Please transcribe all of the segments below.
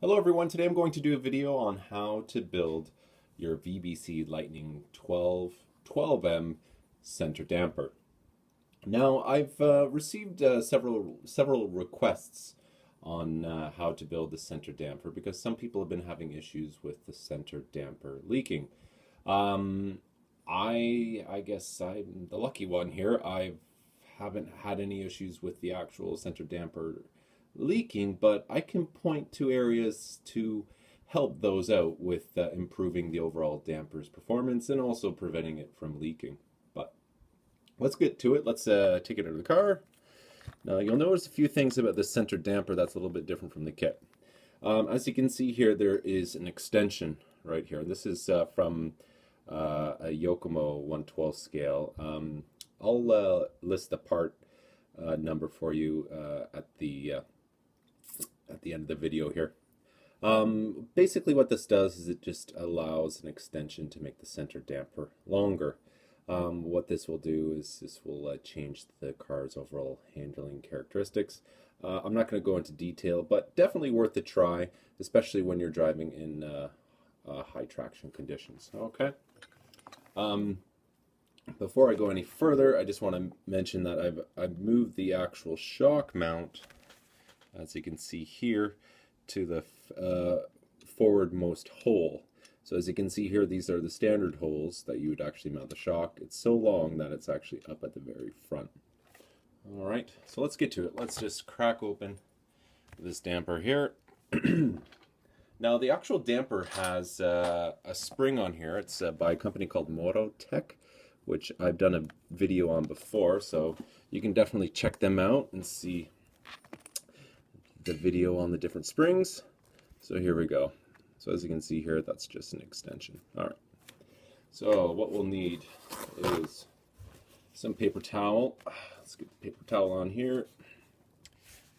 Hello everyone, today I'm going to do a video on how to build your VBC Lightning 12M center damper. Now I've received several requests on how to build the center damper because some people have been having issues with the center damper leaking. Um, I guess I'm the lucky one here. I haven't had any issues with the actual center damper leaking, but I can point to areas to help those out with improving the overall damper's performance and also preventing it from leaking. But let's get to it. Let's take it out of the car. Now you'll notice a few things about the center damper that's a little bit different from the kit. As you can see here, there is an extension right here. This is from a Yokomo 112 scale. I'll list the part number for you at the end of the video here. Basically what this does is it just allows an extension to make the center damper longer. What this will do is this will change the car's overall handling characteristics. I'm not going to go into detail, but definitely worth a try, especially when you're driving in high traction conditions. Okay. Before I go any further, I just want to mention that I've moved the actual shock mount, as you can see here, to the forwardmost hole. So as you can see here, these are the standard holes that you would actually mount the shock. It's so long that it's actually up at the very front. All right, so let's get to it. Let's just crack open this damper here. Now the actual damper has a spring on here. It's by a company called Morotech, which I've done a video on before, so you can definitely check them out and see the video on the different springs. So here we go. So as you can see here, that's just an extension. All right. So what we'll need is some paper towel. Let's get the paper towel on here.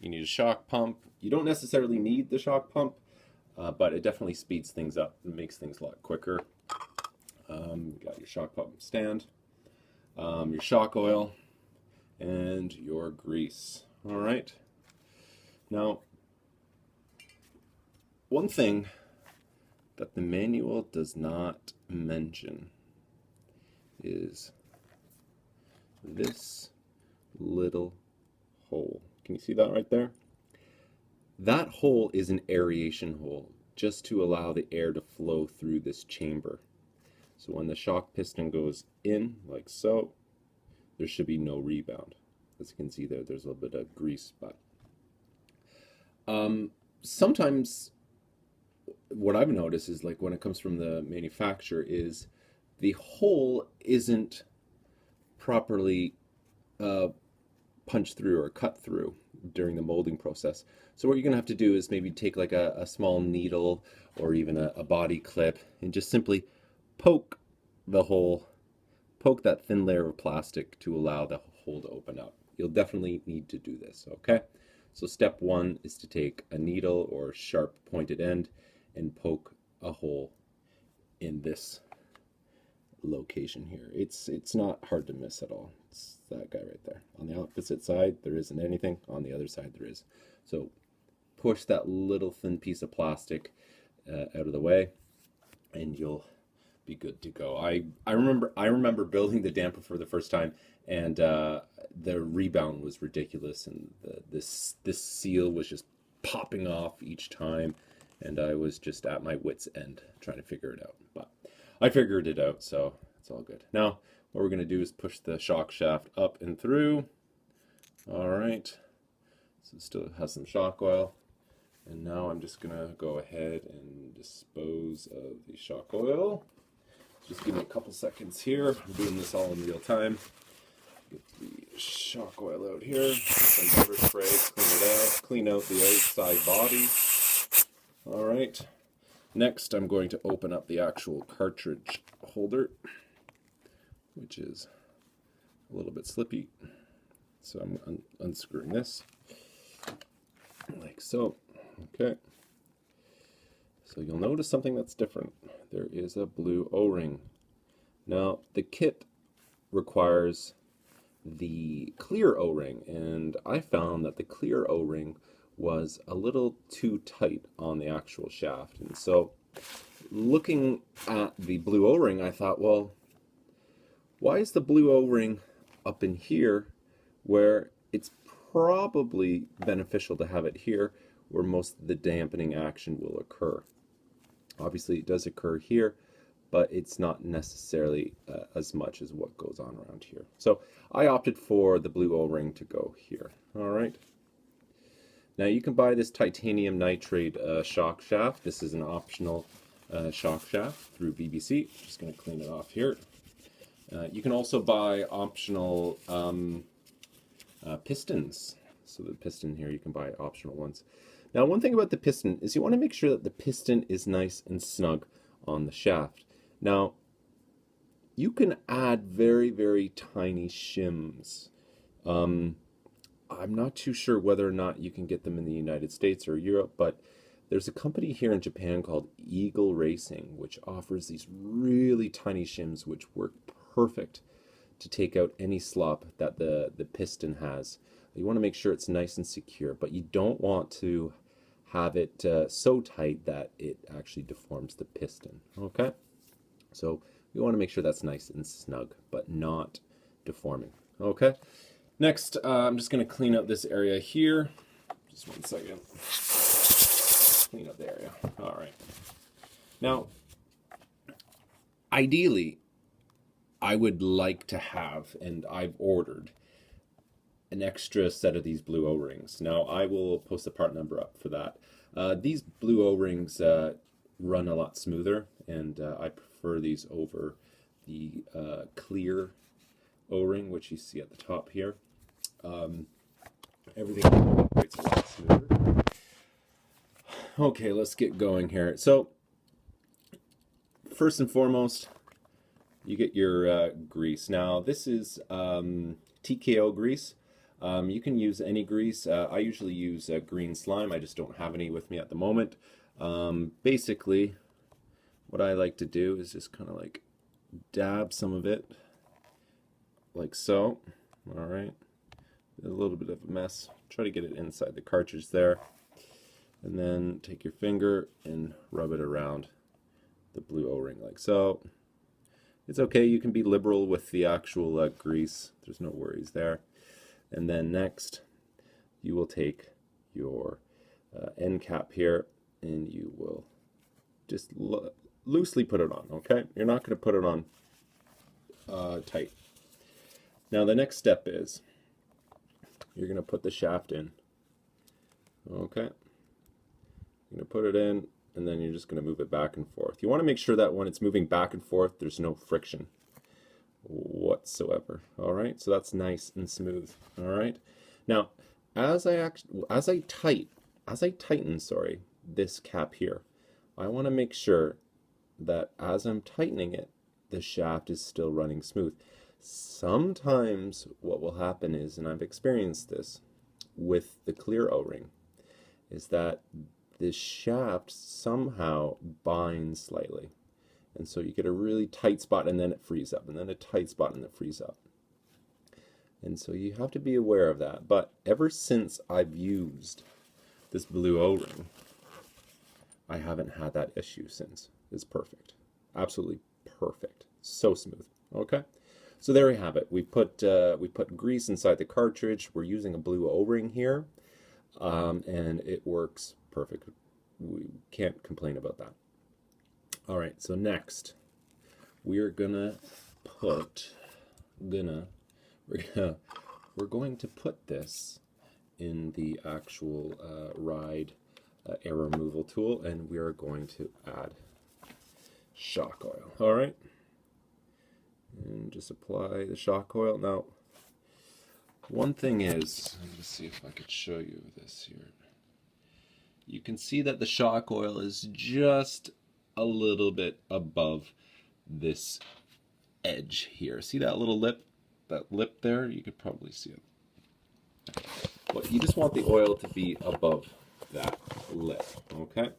You need a shock pump. You don't necessarily need the shock pump, but it definitely speeds things up and makes things a lot quicker. You got your shock pump stand, your shock oil, and your grease. All right. Now, one thing that the manual does not mention is this little hole. Can you see that right there? That hole is an aeration hole, just to allow the air to flow through this chamber. So when the shock piston goes in, like so, there should be no rebound. As you can see there, there's a little bit of grease spot. Sometimes what I've noticed is, like, when it comes from the manufacturer, is the hole isn't properly punched through or cut through during the molding process. So what you're going to have to do is maybe take like a small needle or even a body clip and just simply poke the hole, poke that thin layer of plastic to allow the hole to open up. You'll definitely need to do this, okay? So step one is to take a needle or sharp pointed end and poke a hole in this location here. It's not hard to miss at all. It's that guy right there. On the opposite side, there isn't anything. On the other side, there is. So push that little thin piece of plastic out of the way, and you'll be good to go. I remember building the damper for the first time, and the rebound was ridiculous, and this seal was just popping off each time, and I was just at my wit's end trying to figure it out. But I figured it out, so it's all good. Now what we're going to do is push the shock shaft up and through. All right, so it still has some shock oil, and now I'm just going to go ahead and dispose of the shock oil. Just give me a couple seconds here. I'm doing this all in real time. Get the shock oil out here. Some motor spray, clean it out. Clean out the outside body. All right. Next, I'm going to open up the actual cartridge holder, which is a little bit slippy. So I'm unscrewing this, like so. Okay. So you'll notice something that's different. There is a blue O-ring. Now, the kit requires the clear O-ring, and I found that the clear O-ring was a little too tight on the actual shaft. And so looking at the blue O-ring, I thought, well, why is the blue O-ring up in here where it's probably beneficial to have it here where most of the dampening action will occur? Obviously it does occur here, but it's not necessarily as much as what goes on around here. So I opted for the blue O-ring to go here. All right. Now you can buy this titanium nitride shock shaft. This is an optional shock shaft through VBC. Just going to clean it off here. You can also buy optional pistons. So the piston here, you can buy optional ones. Now one thing about the piston is you want to make sure that the piston is nice and snug on the shaft. Now you can add very, very tiny shims. I'm not too sure whether or not you can get them in the United States or Europe, but there's a company here in Japan called Eagle Racing, which offers these really tiny shims which work perfect to take out any slop that the piston has. You want to make sure it's nice and secure, but you don't want to have it so tight that it actually deforms the piston. Okay? So we want to make sure that's nice and snug, but not deforming. Okay? Next, I'm just going to clean up this area here. Just 1 second. Clean up the area. All right. Now, ideally, I would like to have, and I've ordered, an extra set of these blue O-rings. Now, I will post the part number up for that. These blue O-rings run a lot smoother, and I prefer these over the clear O-ring, which you see at the top here. Everything operates a lot smoother. Okay, let's get going here. So, first and foremost, you get your grease. Now, this is TKO grease. You can use any grease. I usually use green slime. I just don't have any with me at the moment. Basically, what I like to do is just kind of like dab some of it, like so. All right. A little bit of a mess. Try to get it inside the cartridge there. And then take your finger and rub it around the blue O-ring like so. It's okay, you can be liberal with the actual grease. There's no worries there. And then next, you will take your end cap here and you will just loosely put it on, okay? You're not going to put it on tight. Now the next step is you're going to put the shaft in, okay? You're going to put it in, and then you're just going to move it back and forth. You want to make sure that when it's moving back and forth, there's no friction whatsoever. All right, so that's nice and smooth. All right. Now, as I tighten, sorry, this cap here, I want to make sure that as I'm tightening it, the shaft is still running smooth. Sometimes what will happen is, and I've experienced this with the clear O-ring, is that this shaft somehow binds slightly. And so you get a really tight spot and then it frees up, and then a tight spot and it frees up. And so you have to be aware of that. But ever since I've used this blue O-ring, I haven't had that issue since. It's perfect. Absolutely perfect. So smooth. Okay? So there we have it. We put grease inside the cartridge. We're using a blue O-ring here. And it works perfect. We can't complain about that. All right, so next we're going to put this in the actual ride air removal tool, and we are going to add shock oil. All right, and just apply the shock oil. Now, one thing is, let me see if I could show you this here. You can see that the shock oil is just a little bit above this edge here. See that little lip? That lip there? You could probably see it. But you just want the oil to be above that lip, okay?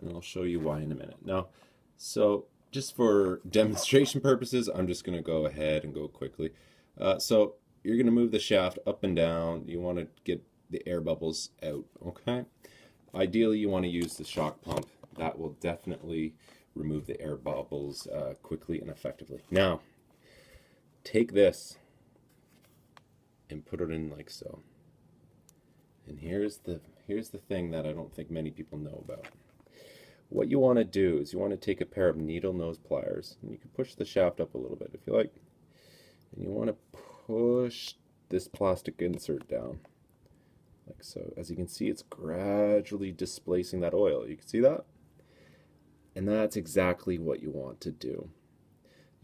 And I'll show you why in a minute. Now, so just for demonstration purposes, I'm just going to go ahead and go quickly. So you're going to move the shaft up and down. You want to get the air bubbles out, okay? Ideally, you want to use the shock pump. That will definitely remove the air bubbles quickly and effectively. Now, take this and put it in like so. And here's the thing that I don't think many people know about. What you want to do is you want to take a pair of needle nose pliers, and you can push the shaft up a little bit if you like. And you want to push this plastic insert down like so. As you can see, it's gradually displacing that oil. You can see that? And that's exactly what you want to do.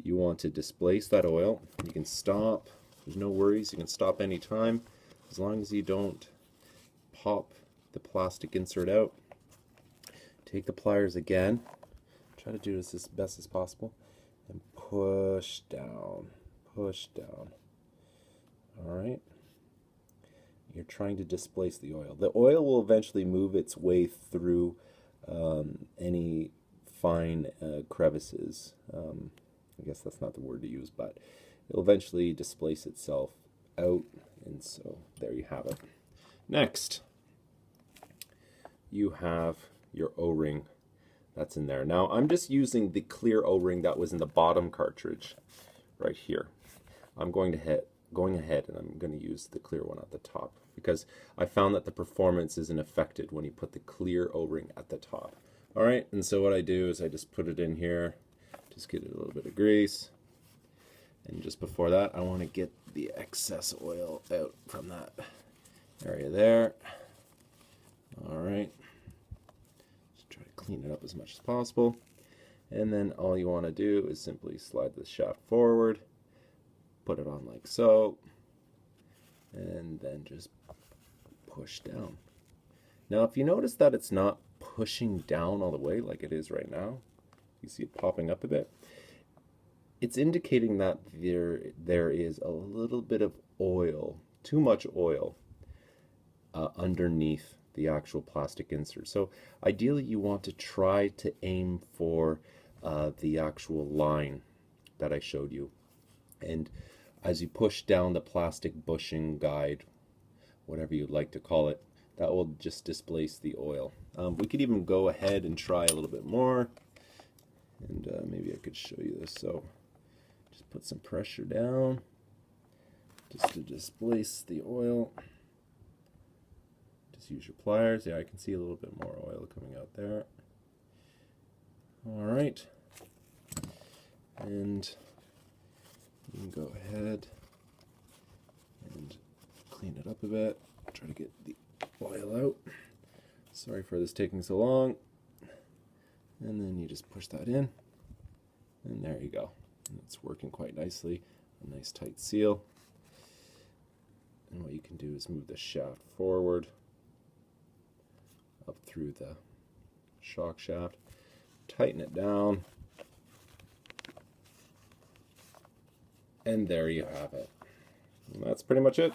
You want to displace that oil. You can stop. There's no worries. You can stop anytime as long as you don't pop the plastic insert out. Take the pliers again. Try to do this as best as possible. And push down. Push down. Alright. You're trying to displace the oil. The oil will eventually move its way through any fine crevices. I guess that's not the word to use, but it'll eventually displace itself out, and so there you have it. Next, you have your O-ring that's in there. Now, I'm just using the clear O-ring that was in the bottom cartridge right here. I'm going ahead and I'm going to use the clear one at the top because I found that the performance isn't affected when you put the clear O-ring at the top. Alright, and so what I do is I just put it in here, just get a little bit of grease, and just before that I want to get the excess oil out from that area there. Alright, just try to clean it up as much as possible, and then all you want to do is simply slide the shaft forward, put it on like so, and then just push down. Now if you notice that it's not pushing down all the way like it is right now, you see it popping up a bit, it's indicating that there is a little bit of oil, too much oil, underneath the actual plastic insert. So ideally you want to try to aim for the actual line that I showed you, and as you push down the plastic bushing guide, whatever you'd like to call it, that will just displace the oil. We could even go ahead and try a little bit more, and maybe I could show you this. So just put some pressure down just to displace the oil. Just use your pliers. Yeah, I can see a little bit more oil coming out there. Alright, and you can go ahead and clean it up a bit. Try to get the oil out. Sorry for this taking so long. And then you just push that in, and there you go. And it's working quite nicely. A nice tight seal. And what you can do is move the shaft forward up through the shock shaft, tighten it down, and there you have it. And that's pretty much it.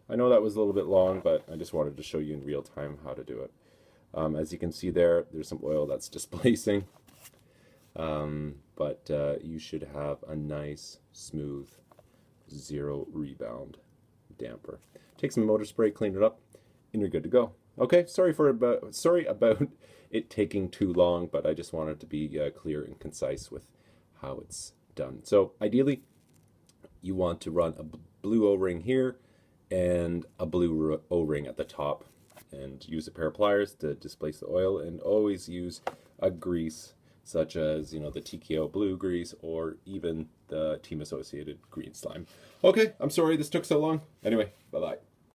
I know that was a little bit long, but I just wanted to show you in real time how to do it. As you can see there's some oil that's displacing, but you should have a nice, smooth, zero rebound damper. Take some motor spray, clean it up, and you're good to go. Okay, sorry about it taking too long, but I just wanted to be clear and concise with how it's done. So ideally, you want to run a blue O-ring here and a blue O-ring at the top, and use a pair of pliers to displace the oil, and always use a grease such as, you know, the TKO blue grease or even the Team Associated green slime. Okay, I'm sorry this took so long. Anyway, bye-bye.